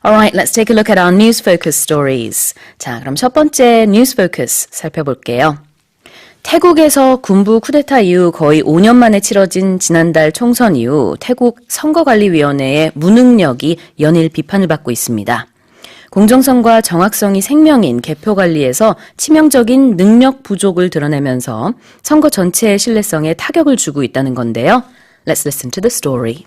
Alright, let's take a look at our news focus stories. 자, 그럼 첫 번째 news focus 살펴볼게요. 태국에서 군부 쿠데타 이후 거의 5년 만에 치러진 지난달 총선 이후 태국 선거관리위원회의 무능력이 연일 비판을 받고 있습니다. 공정성과 정확성이 생명인 개표 관리에서 치명적인 능력 부족을 드러내면서 선거 전체의 신뢰성에 타격을 주고 있다는 건데요. Let's listen to the story.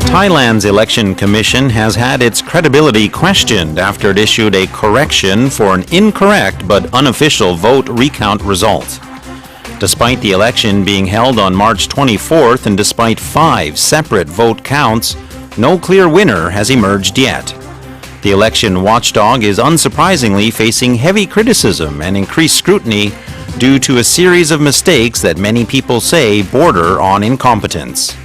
Thailand's election commission has had its credibility questioned after it issued a correction for an incorrect but unofficial vote recount result. Despite the election being held on March 24th and despite 5 separate vote counts, no clear winner has emerged yet. The election watchdog is unsurprisingly facing heavy criticism and increased scrutiny due to a series of mistakes that many people say border on incompetence.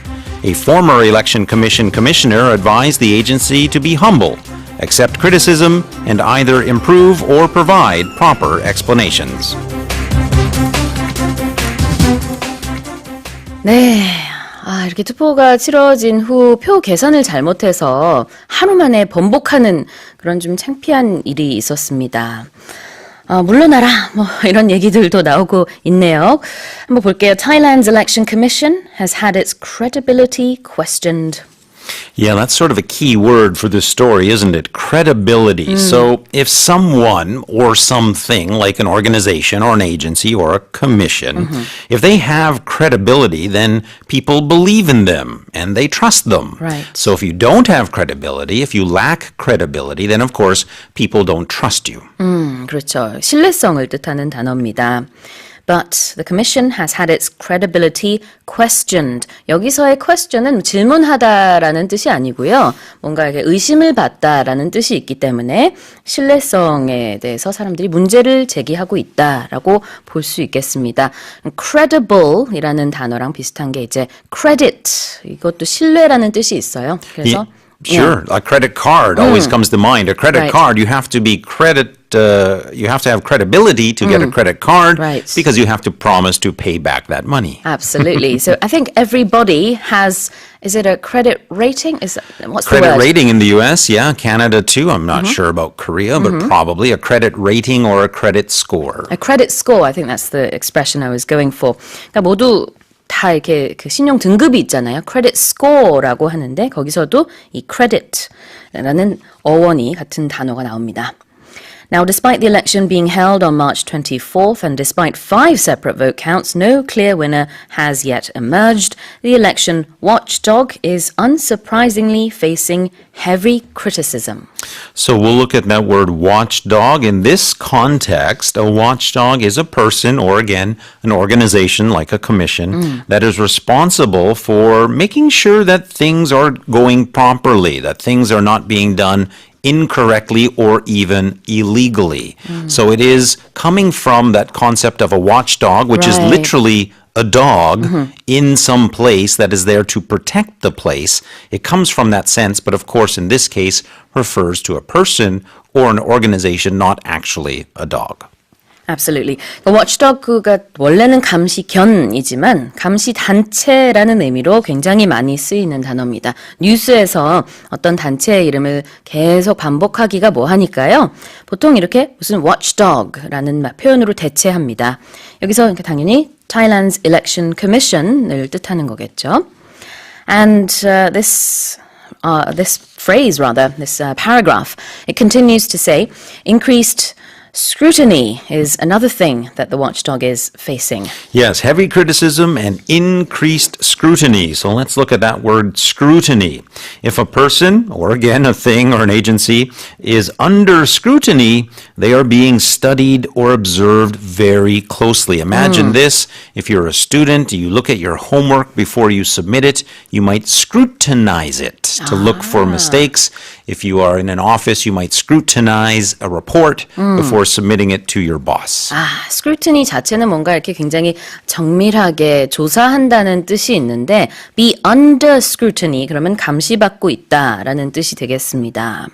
A former Election Commission commissioner advised the agency to be humble, accept criticism, and either improve or provide proper explanations. 네, 이렇게 투표가 치러진 후 표 계산을 잘못해서 하루 만에 번복하는 그런 좀 창피한 일이 있었습니다. 물러나라 뭐 이런 얘기들도 나오고 있네요. 한번 볼게요. Thailand's election commission has had its credibility questioned. Yeah, that's sort of a key word for this story, isn't it? Credibility. So if someone or something like an organization or an agency or a commission, if they have credibility, then people believe in them and they trust them. Right. So if you don't have credibility, if you lack credibility, then of course people don't trust you. 그렇죠. 신뢰성을 뜻하는 단어입니다. But the commission has had its credibility questioned. 여기서의 question은 질문하다라는 뜻이 아니고요. 뭔가 이렇게 의심을 받다라는 뜻이 있기 때문에 신뢰성에 대해서 사람들이 문제를 제기하고 있다라고 볼 수 있겠습니다. credible이라는 단어랑 비슷한 게 이제 credit. 이것도 신뢰라는 뜻이 있어요. 그래서 Sure, a credit card always comes to mind. A credit card, you have to be you have to have credibility to get a credit card because you have to promise to pay back that money. Absolutely. So I think everybody has, is it a credit rating? What's the word? Credit rating in the US, yeah. Canada too. I'm not sure about Korea, but probably a credit rating or a credit score. A credit score, I think that's the expression I was going for. 그러니까 모두 다 이렇게 그 신용 등급이 있잖아요. credit score라고 하는데 거기서도 이 credit라는 어원이 같은 단어가 나옵니다. Now, despite the election being held on March 24th and despite 5 separate vote counts, no clear winner has yet emerged. The election watchdog is unsurprisingly facing heavy criticism. So we'll look at that word watchdog. In this context, a watchdog is a person or, again, an organization like a commission that is responsible for making sure that things are going properly, that things are not being done incorrectly or even illegally. So it is coming from that concept of a watchdog, which is literally a dog in some place that is there to protect the place. It comes from that sense, but of course in this case refers to a person or an organization, not actually a dog. Absolutely. watchdog가 원래는 감시견이지만 감시단체라는 의미로 굉장히 많이 쓰이는 단어입니다. 뉴스에서 어떤 단체의 이름을 계속 반복하기가 뭐하니까요. 보통 이렇게 무슨 watchdog라는 표현으로 대체합니다. 여기서 당연히 Thailand's Election Commission을 뜻하는 거겠죠. And this phrase, this paragraph, it continues to say, increased scrutiny is another thing that the watchdog is facing. Yes, heavy criticism and increased scrutiny. So let's look at that word scrutiny. If a person, or again a thing or an agency, is under scrutiny, they are being studied or observed very closely. Imagine this. If you're a student, you look at your homework before you submit it, you might scrutinize it to look for mistakes. If you are in an office, you might scrutinize a report before submitting it to your boss. scrutiny 자체는 뭔가 이렇게 굉장히 정밀하게 조사한다는 뜻이 있는데 be under scrutiny 그러면 감시받고 있다라는 뜻이 되겠습니다.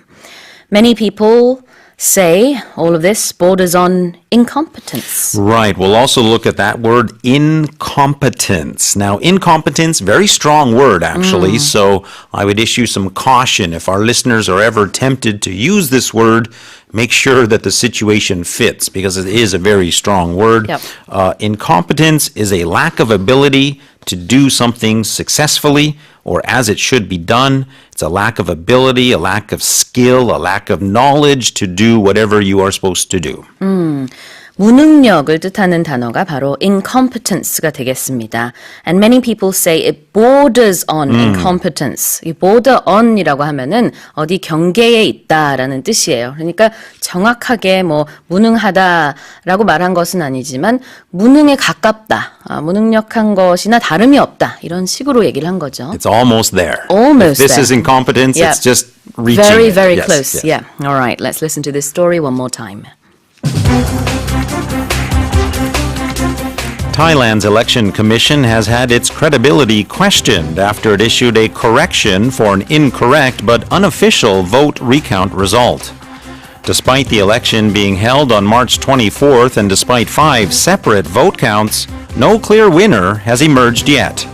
Many people say all of this borders on incompetence. Right. We'll also look at that word incompetence. Now, incompetence, very strong word, actually. So I would issue some caution. If our listeners are ever tempted to use this word, make sure that the situation fits because it is a very strong word. Yep. Incompetence is a lack of ability to do something successfully or as it should be done. It's a lack of ability, a lack of skill, a lack of knowledge to do whatever you are supposed to do. 무능력을 뜻하는 단어가 바로 incompetence가 되겠습니다. And many people say it borders on incompetence. 이 border on이라고 하면은 어디 경계에 있다라는 뜻이에요. 그러니까 정확하게 뭐 무능하다라고 말한 것은 아니지만 무능에 가깝다, 무능력한 것이나 다름이 없다 이런 식으로 얘기를 한 거죠. It's almost there. Almost if this there. is incompetence, Yeah. it's just reaching. Very, it. very Yes, close. yes. Yeah. All right, let's listen to this story one more time. Thailand's election commission has had its credibility questioned after it issued a correction for an incorrect but unofficial vote recount result. Despite the election being held on March 24th and despite 5 separate vote counts, no clear winner has emerged yet.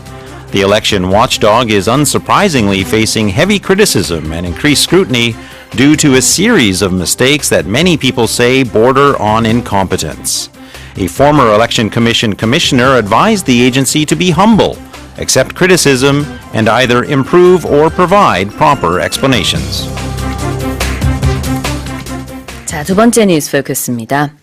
The election watchdog is unsurprisingly facing heavy criticism and increased scrutiny due to a series of mistakes that many people say border on incompetence. A former election commission commissioner advised the agency to be humble, accept criticism, and either improve or provide proper explanations. 자, 두 번째 뉴스 포커스입니다.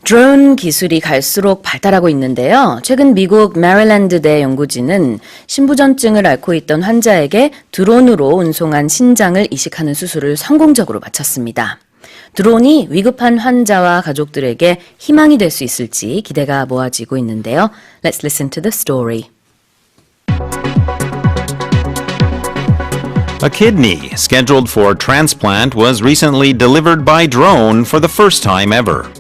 드론 기술이 갈수록 발달하고 있는데요. 최근 미국 메릴랜드대 연구진은 신부전증을 앓고 있던 환자에게 드론으로 운송한 신장을 이식하는 수술을 성공적으로 마쳤습니다. 드론이 위급한 환자와 가족들에게 희망이 될 수 있을지 기대가 모아지고 있는데요. Let's listen to the story. A kidney scheduled for transplant was recently delivered by drone for the first time ever.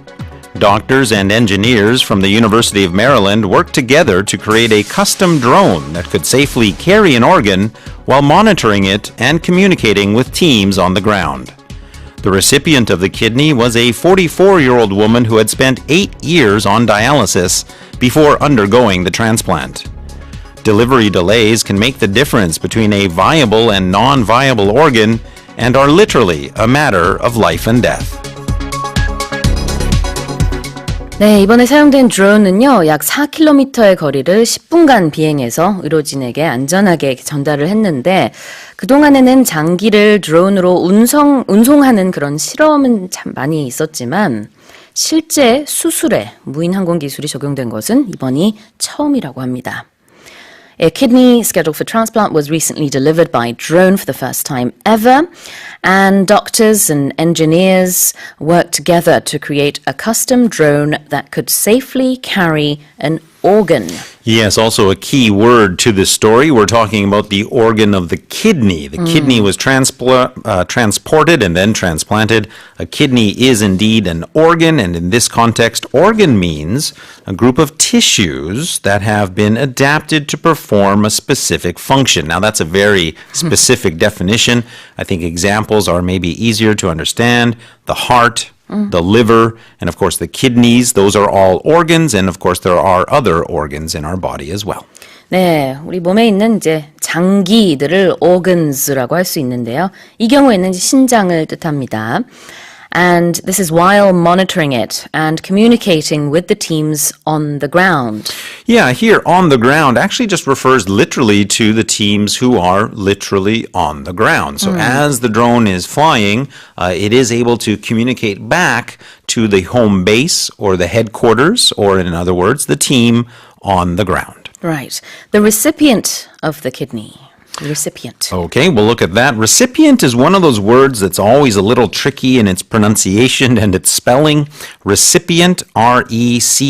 Doctors and engineers from the University of Maryland worked together to create a custom drone that could safely carry an organ while monitoring it and communicating with teams on the ground. The recipient of the kidney was a 44-year-old woman who had spent 8 years on dialysis before undergoing the transplant. Delivery delays can make the difference between a viable and non-viable organ and are literally a matter of life and death. 네, 이번에 사용된 드론은요, 약 4km의 거리를 10분간 비행해서 의료진에게 안전하게 전달을 했는데, 그동안에는 장기를 드론으로 운송하는 그런 실험은 참 많이 있었지만, 실제 수술에 무인 항공 기술이 적용된 것은 이번이 처음이라고 합니다. A kidney scheduled for transplant was recently delivered by drone for the first time ever, and doctors and engineers worked together to create a custom drone that could safely carry an organ. Yes, also a key word to this story. We're talking about the organ of the kidney. The kidney was transported and then transplanted. A kidney is indeed an organ, and in this context, organ means a group of tissues that have been adapted to perform a specific function. Now, that's a very specific definition. I think examples are maybe easier to understand. The heart, the liver, and of course the kidneys, those are all organs, and of course there are other organs in our body as well. 네, 우리 몸에 있는 이제 장기들을 organs라고 할 수 있는데요. 이 경우에는 신장을 뜻합니다. And this is while monitoring it and communicating with the teams on the ground. Yeah, here on the ground actually just refers literally to the teams who are literally on the ground. So as the drone is flying, it is able to communicate back to the home base or the headquarters, or in other words, the team on the ground. Right. The recipient of the kidney. Recipient. Okay, we'll look at that. Recipient is one of those words that's always a little tricky in its pronunciation and its spelling. Recipient, R-E-C-I-P-I-E-N-T,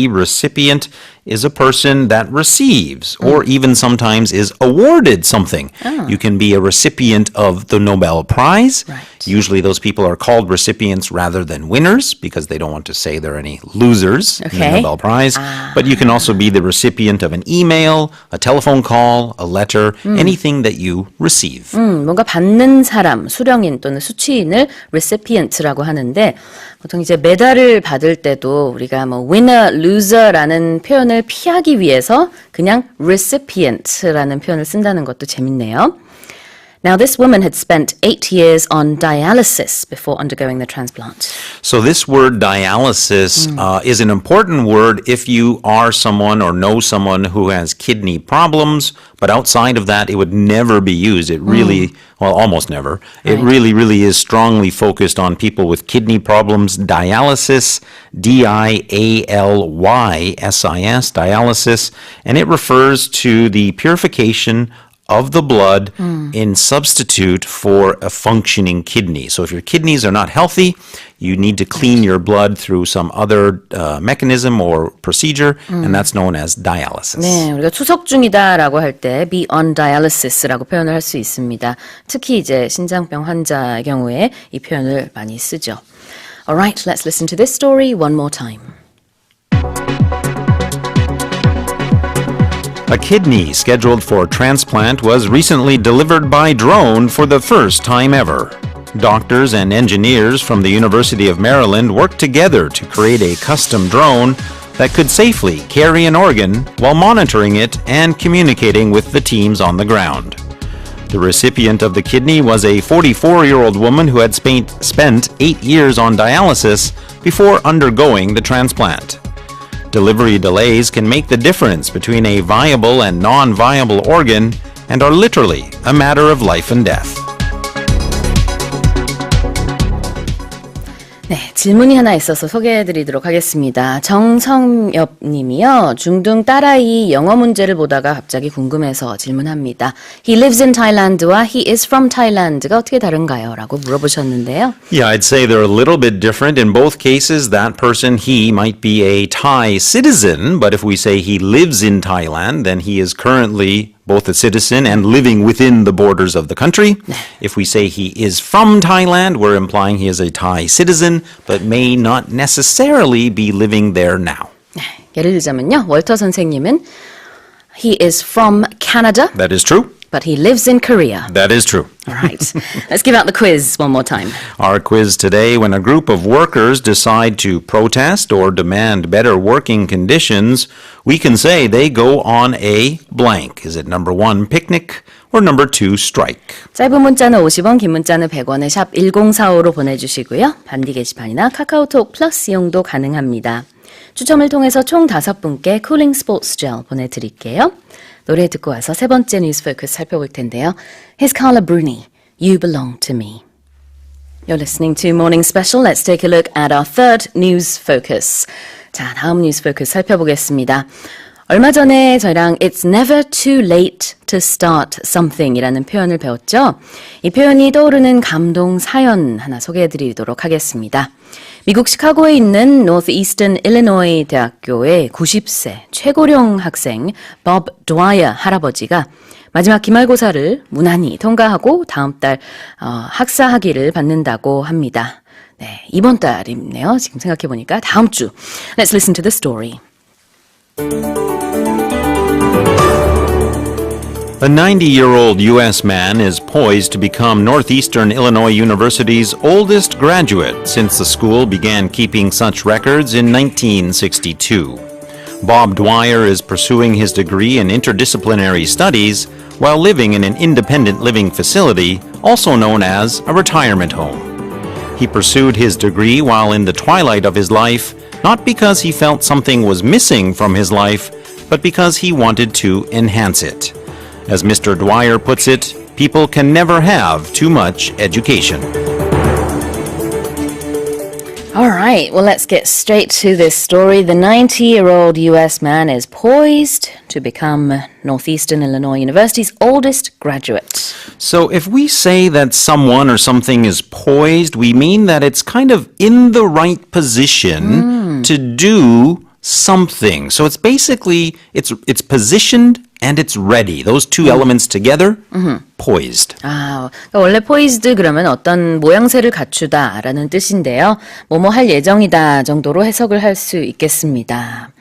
recipient, is a person that receives or even sometimes is awarded something. You can be a recipient of the Nobel Prize. Right. Usually those people are called recipients rather than winners because they don't want to say there are any losers in the Nobel Prize. But you can also be the recipient of an email, a telephone call, a letter, anything that you receive. 뭔가 받는 사람, 수령인 또는 수취인을 recipient라고 하는데 보통 이제 메달을 받을 때도 우리가 뭐 winner, loser라는 표현을 피하기 위해서 그냥 recipient라는 표현을 쓴다는 것도 재밌네요. Now, this woman had spent 8 years on dialysis before undergoing the transplant. So this word dialysis is an important word if you are someone or know someone who has kidney problems, but outside of that, it would never be used. It really, well, almost never. It really is strongly focused on people with kidney problems. Dialysis, D-I-A-L-Y-S-I-S, dialysis, and it refers to the purification of the blood in substitute for a functioning kidney. So if your kidneys are not healthy, you need to clean your blood through some other mechanism or procedure, and that's known as dialysis. 네, 우리가 투석 중이다라고 할 때 be on dialysis라고 표현을 할 수 있습니다. 특히 이제 신장병 환자의 경우에 이 표현을 많이 쓰죠. Alright, let's listen to this story one more time. A kidney scheduled for transplant was recently delivered by drone for the first time ever. Doctors and engineers from the University of Maryland worked together to create a custom drone that could safely carry an organ while monitoring it and communicating with the teams on the ground. The recipient of the kidney was a 44-year-old woman who had spent 8 years on dialysis before undergoing the transplant. Delivery delays can make the difference between a viable and non-viable organ and are literally a matter of life and death. 네, 질문이 하나 있어서 소개해드리도록 하겠습니다. 정성엽 님이요. 중등 딸아이 영어 문제를 보다가 갑자기 궁금해서 질문합니다. He lives in Thailand와 he is from Thailand가 어떻게 다른가요? 라고 물어보셨는데요. Yeah, I'd say they're a little bit different. In both cases, that person, he might be a Thai citizen, but if we say he lives in Thailand, then he is currently both a citizen and living within the borders of the country. If we say he is from Thailand, we're implying he is a Thai citizen, but may not necessarily be living there now. 예를 들자면요. 월터 선생님은 he is from Canada, That is true. but he lives in Korea. That is true. All right. Let's give out the quiz one more time. Our quiz today, when a group of workers decide to protest or demand better working conditions, we can say they go on a blank. Is it number 1, picnic, or number 2, strike? 짧은 문자는 50원, 긴 문자는 100원에 샵 1045로 보내주시고요. 반디 게시판이나 카카오톡 플러스 이용도 가능합니다. 추첨을 통해서 총 5분께 쿨링 스포츠 젤 보내드릴게요. 노래 듣고 와서 세 번째 뉴스 포커스 살펴볼 텐데요. Here's Carla Bruni, You Belong to Me. You're listening to Morning Special. Let's take a look at our third news focus. 자, 다음 뉴스 포커스 살펴보겠습니다. 얼마 전에 저희랑 It's never too late to start something 이라는 표현을 배웠죠. 이 표현이 떠오르는 감동 사연 하나 소개해드리도록 하겠습니다. 미국 시카고에 있는 Northeastern Illinois 대학교의 90세 최고령 학생 법 드와이어 할아버지가 마지막 기말고사를 무난히 통과하고 다음 달 학사학위를 받는다고 합니다. 네, 이번 달이네요. 지금 생각해보니까 다음 주. Let's listen to the story. A 90-year-old U.S. man is poised to become Northeastern Illinois University's oldest graduate since the school began keeping such records in 1962. Bob Dwyer is pursuing his degree in interdisciplinary studies while living in an independent living facility, also known as a retirement home. He pursued his degree while in the twilight of his life, not because he felt something was missing from his life, but because he wanted to enhance it. As Mr. Dwyer puts it, people can never have too much education. All right, well, let's get straight to this story. The 90-year-old U.S. man is poised to become Northeastern Illinois University's oldest graduate. So if we say that someone or something is poised, we mean that it's kind of in the right position to do something. So it's basically, it's positioned and it's ready. Those two elements together, poised. 아, 그러니까 원래 poised 그러면 어떤 모양새를 갖추다라는 뜻인데요. 뭐뭐 할 예정이다 정도로 해석을 할 수 있겠습니다.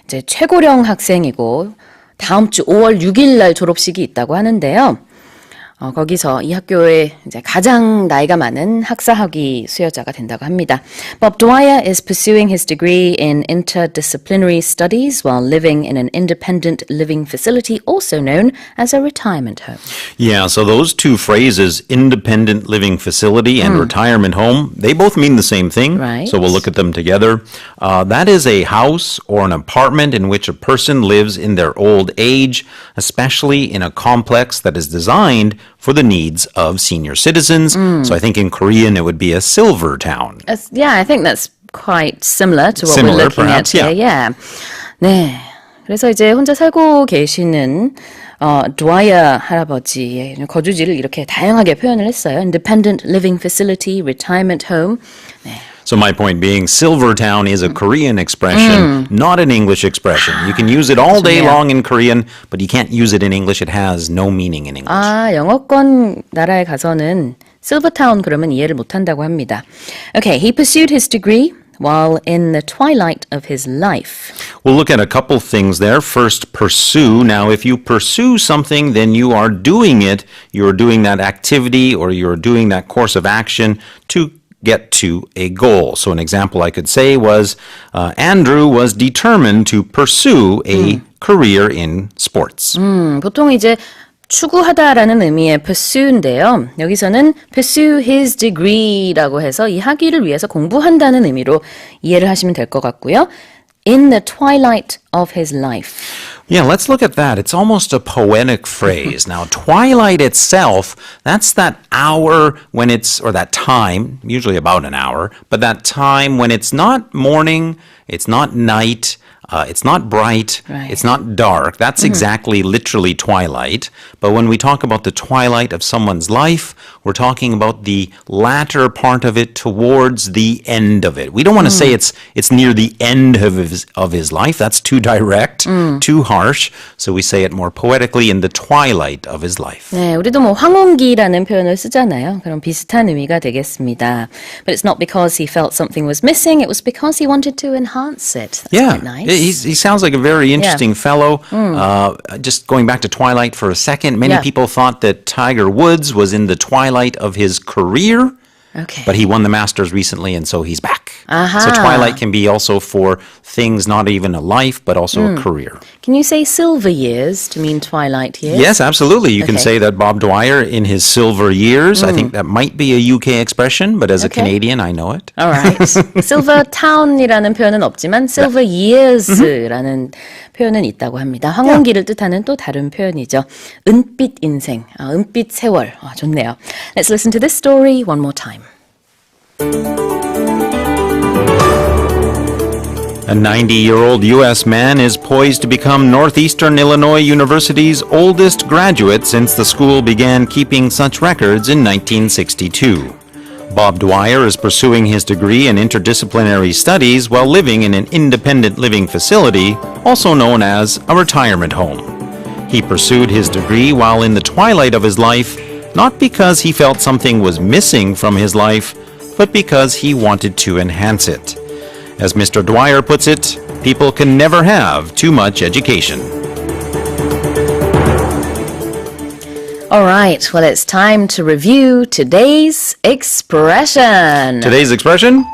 이제 최고령 학생이고 다음 주 5월 6일 날 졸업식이 있다고 하는데요. 거기서 이 학교에 이제 가장 나이가 많은 학사학위 수여자가 된다고 합니다. Bob Dwyer is pursuing his degree in interdisciplinary studies while living in an independent living facility, also known as a retirement home. Yeah, so those two phrases, independent living facility and retirement home, they both mean the same thing. Right. So we'll look at them together. That is a house or an apartment in which a person lives in their old age, especially in a complex that is designed for the needs of senior citizens. So I think in Korean it would be a silver town. Yeah, I think that's quite similar to what Similar, we're looking perhaps, at here. Yeah. 네. 그래서 이제 혼자 살고 계시는 드와이어 할아버지의 거주지를 이렇게 다양하게 표현을 했어요. Independent living facility, retirement home. 네. So my point being, silver town is a Korean expression, not an English expression. You can use it all day long in Korean, but you can't use it in English. It has no meaning in English. 아, 영어권 나라에 가서는 실버타운 그러면 이해를 못한다고 합니다. Okay, he pursued his degree while in the twilight of his life. We'll look at a couple things there. First, pursue. Now, if you pursue something, then you are doing it. You're doing that activity or you're doing that course of action to get to a goal. So an example I could say was Andrew was determined to pursue a career in sports. 보통 이제 추구하다라는 의미의 pursue인데요. 여기서는 pursue his degree라고 해서 이 학위를 위해서 공부한다는 의미로 이해를 하시면 될 것 같고요. In the twilight of his life. Yeah, let's look at that. It's almost a poetic phrase. Now, twilight itself, that's that hour when it's, or that time, usually about an hour, but that time when it's not morning, it's not night, it's not bright, Right. it's not dark. That's exactly literally twilight. But when we talk about the twilight of someone's life, we're talking about the latter part of it towards the end of it. We don't want to say it's near the end of his life. That's too direct, too harsh. So we say it more poetically in the twilight of his life. 네, 우리도 뭐 황혼기라는 표현을 쓰잖아요. 그럼 비슷한 의미가 되겠습니다. But it's not because he felt something was missing. It was because he wanted to enhance it. That's Yeah, quite nice. he sounds like a very interesting fellow. Just going back to Twilight for a second, many Yeah. people thought that Tiger Woods was in the twilight of his career, Okay. but he won the Masters recently, and so he's back. Aha. So Twilight can be also for things not even a life, but also a career. Can you say silver years to mean twilight years? Yes, absolutely. You can Okay. say that Bob Dwyer in his silver years. I think that might be a UK expression, but as a Okay. Canadian, I know it. All right. Silver town이라는 표현은 없지만 silver years라는 표현은 있다고 합니다. 황혼기를 뜻하는 또 다른 표현이죠. 은빛 인생, 은빛 세월. 좋네요. Let's listen to this story one more time. A 90-year-old U.S. man is poised to become Northeastern Illinois University's oldest graduate since the school began keeping such records in 1962. Bob Dwyer is pursuing his degree in interdisciplinary studies while living in an independent living facility, also known as a retirement home. He pursued his degree while in the twilight of his life, not because he felt something was missing from his life, but because he wanted to enhance it. As Mr. Dwyer puts it, people can never have too much education. All right, well, it's time to review today's expression. Today's expression?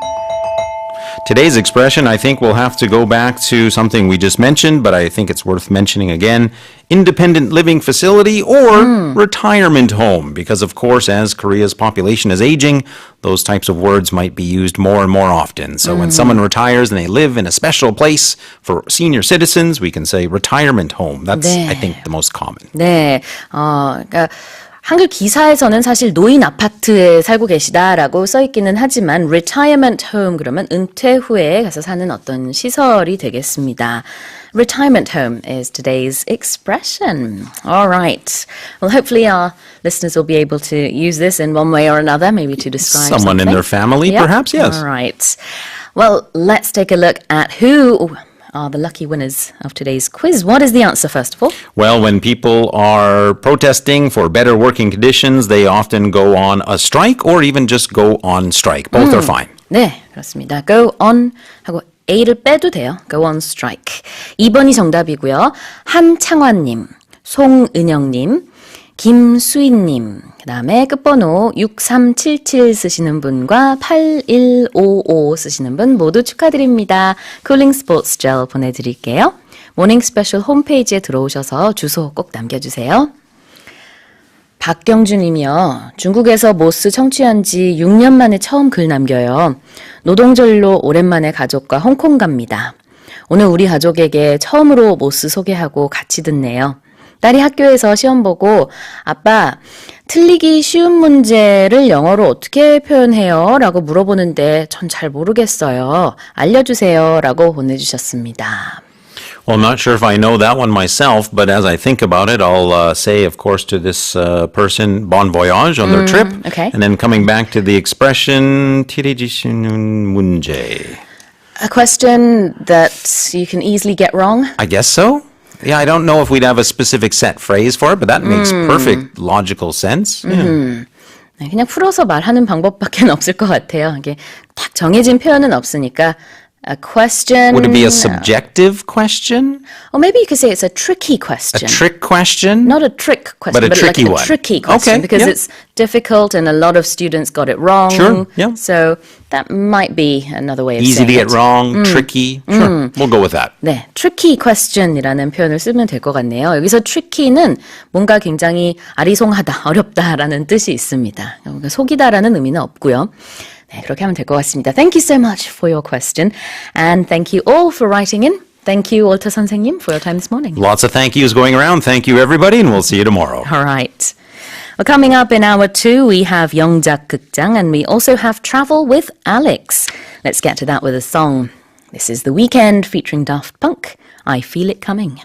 Today's expression, I think we'll have to go back to something we just mentioned, but I think it's worth mentioning again. Independent living facility or retirement home. Because, of course, as Korea's population is aging, those types of words might be used more and more often. So when someone retires and they live in a special place for senior citizens, we can say retirement home. That's, 네. I think, the most common. 네, 그러니까 한글 기사에서는 사실 노인 아파트에 살고 계시다라고 써 있기는 하지만 retirement home 그러면 은퇴 후에 가서 사는 어떤 시설이 되겠습니다. Retirement home is today's expression. All right. Well, hopefully our listeners will be able to use this in one way or another, maybe to describe Someone something. in their family, Yep. perhaps, yes. All right. Well, let's take a look at who are the lucky winners of today's quiz. What is the answer, first of all? Well, when people are protesting for better working conditions, they often go on a strike or even just go on strike. Both are fine. 네, 그렇습니다. Go on 하고 A를 빼도 돼요. Go on strike. 2번이 정답이고요. 한창환님, 송은영님, 김수인님, 그 다음에 끝번호 6377 쓰시는 분과 8155 쓰시는 분 모두 축하드립니다. 쿨링 스포츠 젤 보내드릴게요. 모닝 스페셜 홈페이지에 들어오셔서 주소 꼭 남겨주세요. 박경주님이요. 중국에서 모스 청취한 지 6년 만에 처음 글 남겨요. 노동절로 오랜만에 가족과 홍콩 갑니다. 오늘 우리 가족에게 처음으로 모스 소개하고 같이 듣네요. 딸이 학교에서 시험 보고 아빠 틀리기 쉬운 문제를 영어로 어떻게 표현해요? 라고 물어보는데 전 잘 모르겠어요. 알려주세요. 라고 보내주셨습니다. Well, I'm not sure if I know that one myself, but as I think about it, I'll say, of course, to this person, bon voyage on their trip. Okay. And then coming back to the expression, 틀리기쉬운 문제. A question that you can easily get wrong? I guess so. Yeah, I don't know if we'd have a specific set phrase for it, but that makes perfect logical sense. Yeah. 네, 그냥 풀어서 말하는 방법밖에 없을 것 같아요. 이게 딱 정해진 표현은 없으니까 a question. Would it be a subjective question? Or maybe you could say it's a tricky question. A trick question? Not a trick question, But a tricky like one. a tricky question Okay, because yeah. it's difficult and a lot of students got it wrong. Sure, yeah. So that might be another way of Easy saying to get it. wrong, tricky. Sure, we'll go with that. 네, tricky question이라는 표현을 쓰면 될 것 같네요. 여기서 tricky는 뭔가 굉장히 아리송하다, 어렵다라는 뜻이 있습니다. 그러니까 속이다라는 의미는 없고요. 네, 그렇게 하면 될 것 같습니다. Thank you so much for your question. And thank you all for writing in. Thank you, Walter 선생님, for your time this morning. Lots of thank yous going around. Thank you, everybody, and we'll see you tomorrow. All right. Well, coming up in hour 2, we have 영작 극장 and we also have Travel with Alex. Let's get to that with a song. This is The Weeknd featuring Daft Punk. I Feel It Coming.